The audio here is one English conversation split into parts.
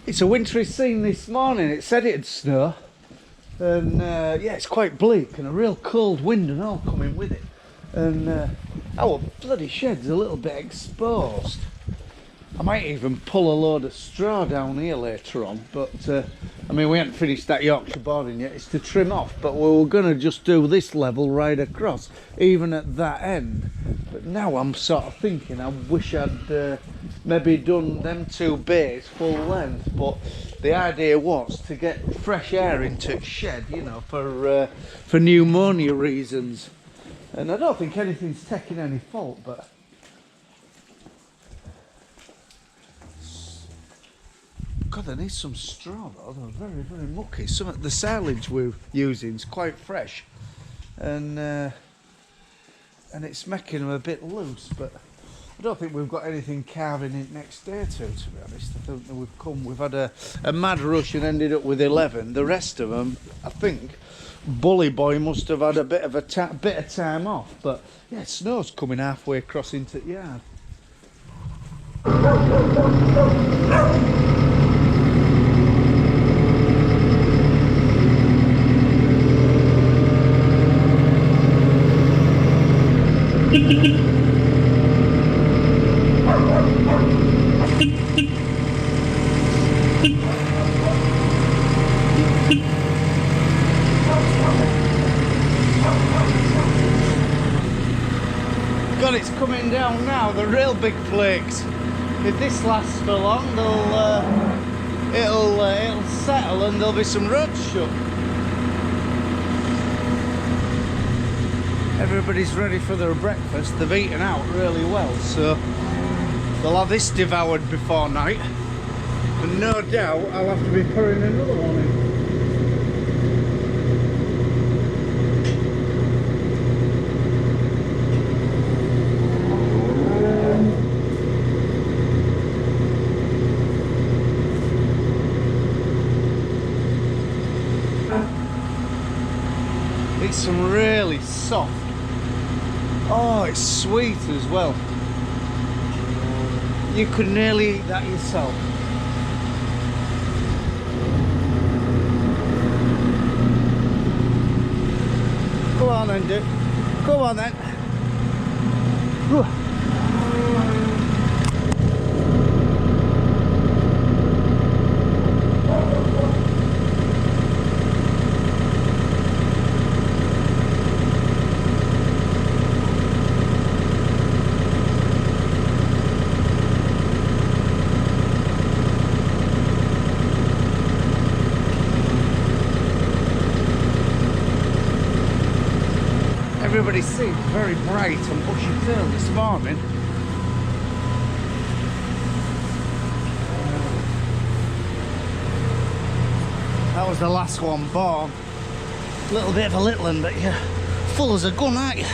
It's a wintry scene this morning. It said it'd snow, and yeah, it's quite bleak and a real cold wind and all coming with it. And our bloody shed's a little bit exposed. I might even pull a load of straw down here later on, but I mean, we haven't finished that Yorkshire boarding yet. It's to trim off, but we were going to just do this level right across, even at that end. But now I'm sort of thinking I wish I'd maybe done them two bays full length, but the idea was to get fresh air into the shed, you know, for pneumonia reasons. And I don't think anything's taking any fault, but God, there needs some straw though. They're very, very mucky. Some of the silage we're using is quite fresh, and it's making them a bit loose. But I don't think we've got anything carving it next day to be honest. I don't think we've had a mad rush and ended up with 11. The rest of them, I think, Bully Boy must have had a bit of time off. But yeah, snow's coming halfway across into the yard. God, it's coming down now, the real big flakes. If this lasts for long, it'll settle and there'll be some roads shut. Everybody's ready for their breakfast. They've eaten out really well, so they'll have this devoured before night. And no doubt I'll have to be putting another one in. It's some really soft. Oh, it's sweet as well. You could nearly eat that yourself. Go on then, dude. Go on then. Everybody seems very bright and bushy-tailed this morning. That was the last one born. A little bit of a little one, but you're full as a gun, aren't you?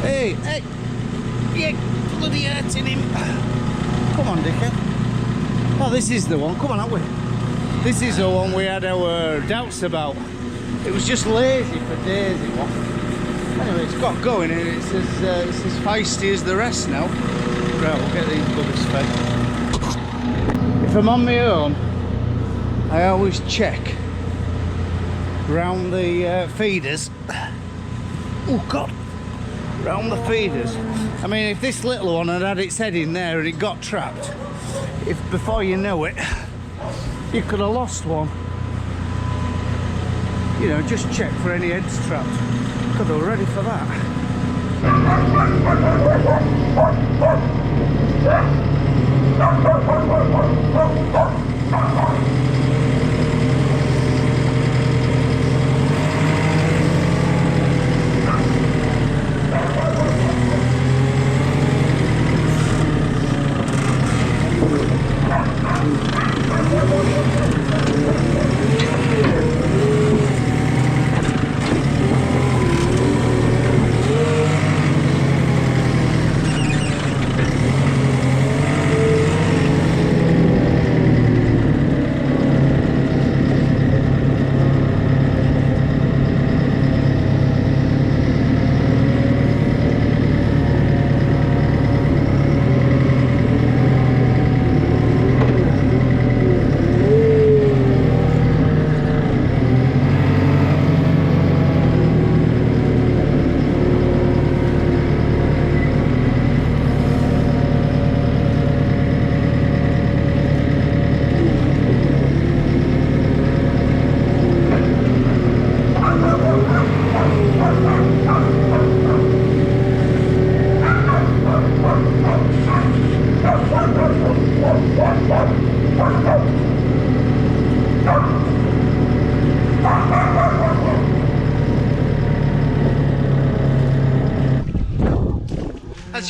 Hey, yeah, bloody hurting him. Come on, dickhead. Oh, this is the one. Come on, aren't we? This is the one we had our doubts about. It was just lazy for days, it was. Anyway, it's got going and it's as feisty as the rest now. Right, we'll get these buggers fed. If I'm on my own, I always check round the feeders. Oh, God. Round the feeders. I mean, if this little one had its head in there and it got trapped, if before you know it, you could have lost one. You know, just check for any heads trapped. God, they were ready for that.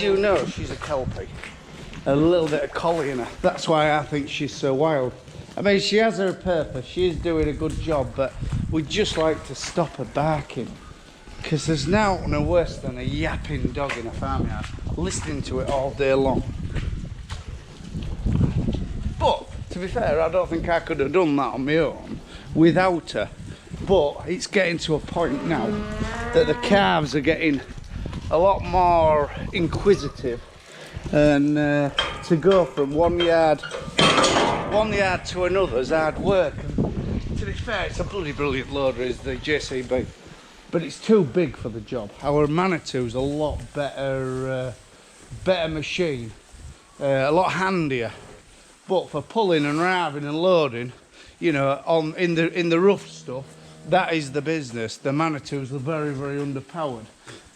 as you know, she's a Kelpie. A little bit of collie in her. That's why I think she's so wild. I mean, she has her purpose. She is doing a good job, but we'd just like to stop her barking. Because there's now no worse than a yapping dog in a farmyard, listening to it all day long. But, to be fair, I don't think I could have done that on my own without her. But it's getting to a point now that the calves are getting a lot more inquisitive, and to go from one yard to another is hard work. And to be fair, it's a bloody brilliant loader, is the JCB, but it's too big for the job. Our Manitou's a lot better, better machine, a lot handier. But for pulling and driving and loading, you know, in the rough stuff, that is the business. The Manitou's are very, very underpowered.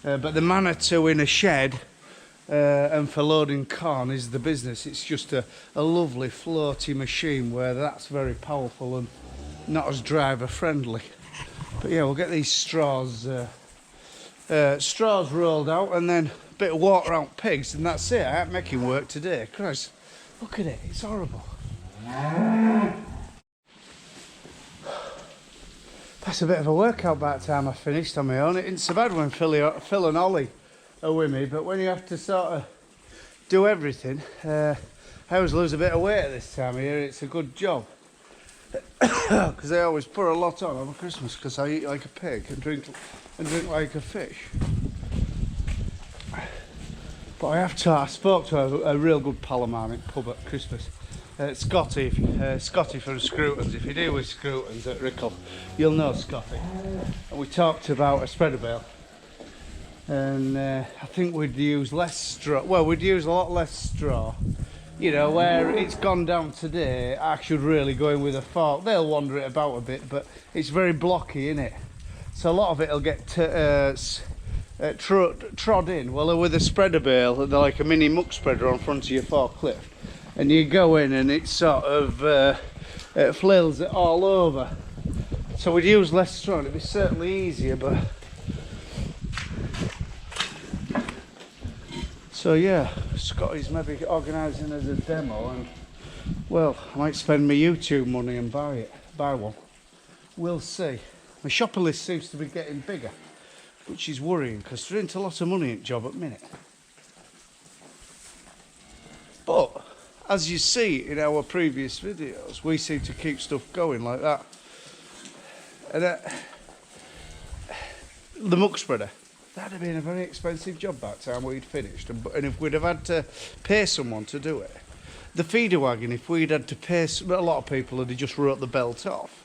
But the Manitou in a shed and for loading corn is the business. It's just a lovely floaty machine where that's very powerful and not as driver friendly. But yeah, we'll get these straws rolled out, and then a bit of water out pigs, and that's it. I ain't making work today. Christ, look at it, it's horrible. That's a bit of a workout by the time I finished on my own. It isn't so bad when Phil and Ollie are with me, but when you have to sort of do everything, I always lose a bit of weight at this time of year. It's a good job. Because I always put a lot on over Christmas, because I eat like a pig and drink like a fish. But I spoke to a real good pal of mine at pub at Christmas. Scotty from Scrutons. If you deal with Scrutons at Rickle, you'll know Scotty. And we talked about a spreader bale, and I think we'd use less straw. Well, we'd use a lot less straw. You know, where it's gone down today, I should really go in with a fork. They'll wander it about a bit, but it's very blocky, isn't it? So a lot of it'll get trod in. Well, with a spreader bale, they're like a mini muck spreader on front of your forklift. And you go in and it sort of it flails it all over. So we'd use less straw. It'd be certainly easier, but so yeah, Scotty's maybe organising as a demo, and well, I might spend my YouTube money and buy one. We'll see. My shopper list seems to be getting bigger, which is worrying because there ain't a lot of money in the job at the minute. But as you see in our previous videos, we seem to keep stuff going like that. And the muck spreader, that'd have been a very expensive job by the time we'd finished. And if we'd have had to pay someone to do it. The feeder wagon, if we'd had to pay, a lot of people had just wrote the belt off.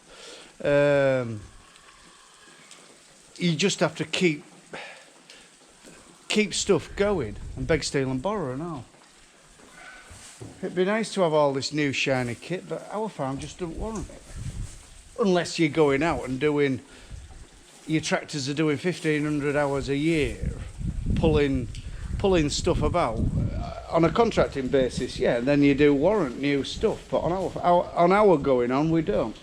You just have to keep stuff going, and beg, steal and borrow and all. It'd be nice to have all this new shiny kit, but our farm just doesn't warrant it. Unless you're going out and doing, your tractors are doing 1,500 hours a year, pulling stuff about on a contracting basis. Yeah, then you do warrant new stuff. But on our going on, we don't.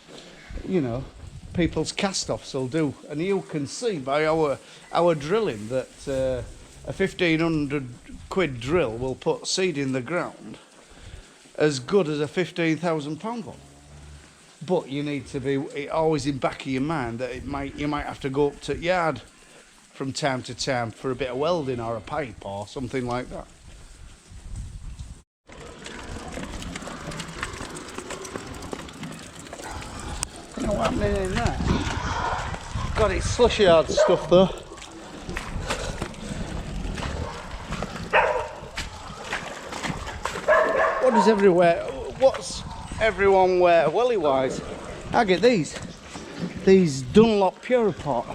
You know, people's cast-offs will do, and you can see by our drilling that a 1,500 quid drill will put seed in the ground as good as a £15,000 one. But you need to be always in back of your mind that you might have to go up to yard from time to time for a bit of welding or a pipe or something like that. You know what's happening in there? God, it's slushy hard stuff though. What's everyone wear welly wise? I get these Dunlop Puriport.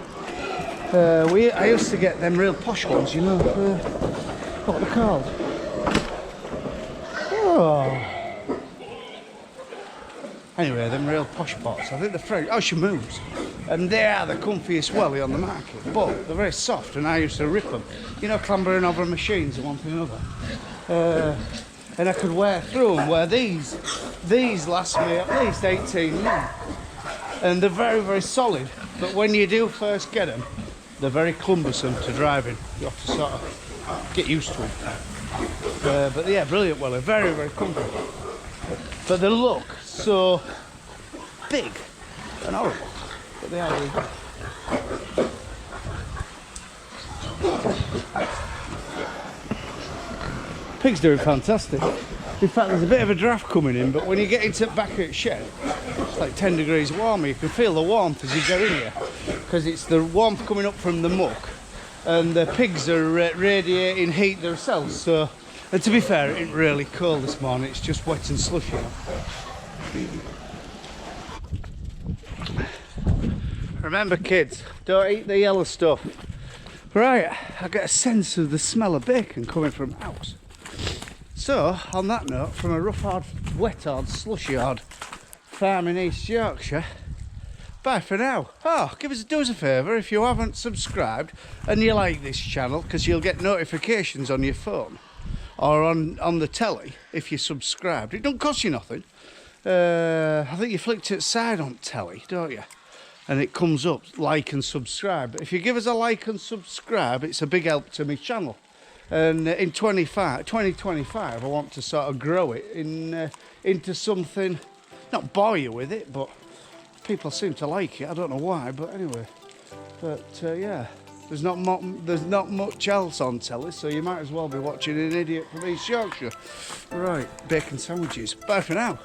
I used to get them real posh ones, you know. What are they called? Oh. Anyway, them real posh pots. I think they're French. Oh, she moves. And they are the comfiest welly on the market, but they're very soft, and I used to rip them. You know, clambering over machines and one thing or another. And I could wear through them, where these last me at least 18 months. And they're very, very solid. But when you do first get them, they're very cumbersome to drive in. You have to sort of get used to it. But yeah, brilliant Willie, very, very comfortable. But they look so big and horrible, but they are really good. Pig's doing fantastic. In fact, there's a bit of a draft coming in, but when you get into the back of the shed, it's like 10 degrees warmer. You can feel the warmth as you get in here, because it's the warmth coming up from the muck, and the pigs are radiating heat themselves. So, and to be fair, it ain't really cold this morning. It's just wet and slushy. Remember, kids, don't eat the yellow stuff. Right, I get a sense of the smell of bacon coming from the house. So, on that note, from a rough, hard, wet, hard, slushy, hard farm in East Yorkshire, bye for now. Oh, do us a favour, if you haven't subscribed and you like this channel, because you'll get notifications on your phone or on the telly if you subscribed. It don't cost you nothing. I think you flick to the side on telly, don't you? And it comes up, like and subscribe. But if you give us a like and subscribe, it's a big help to my channel. And in 2025, I want to sort of grow it into something, not bore you with it, but people seem to like it. I don't know why, but anyway. But yeah, there's not much else on telly, so you might as well be watching an idiot from East Yorkshire. Right, bacon sandwiches. Bye for now.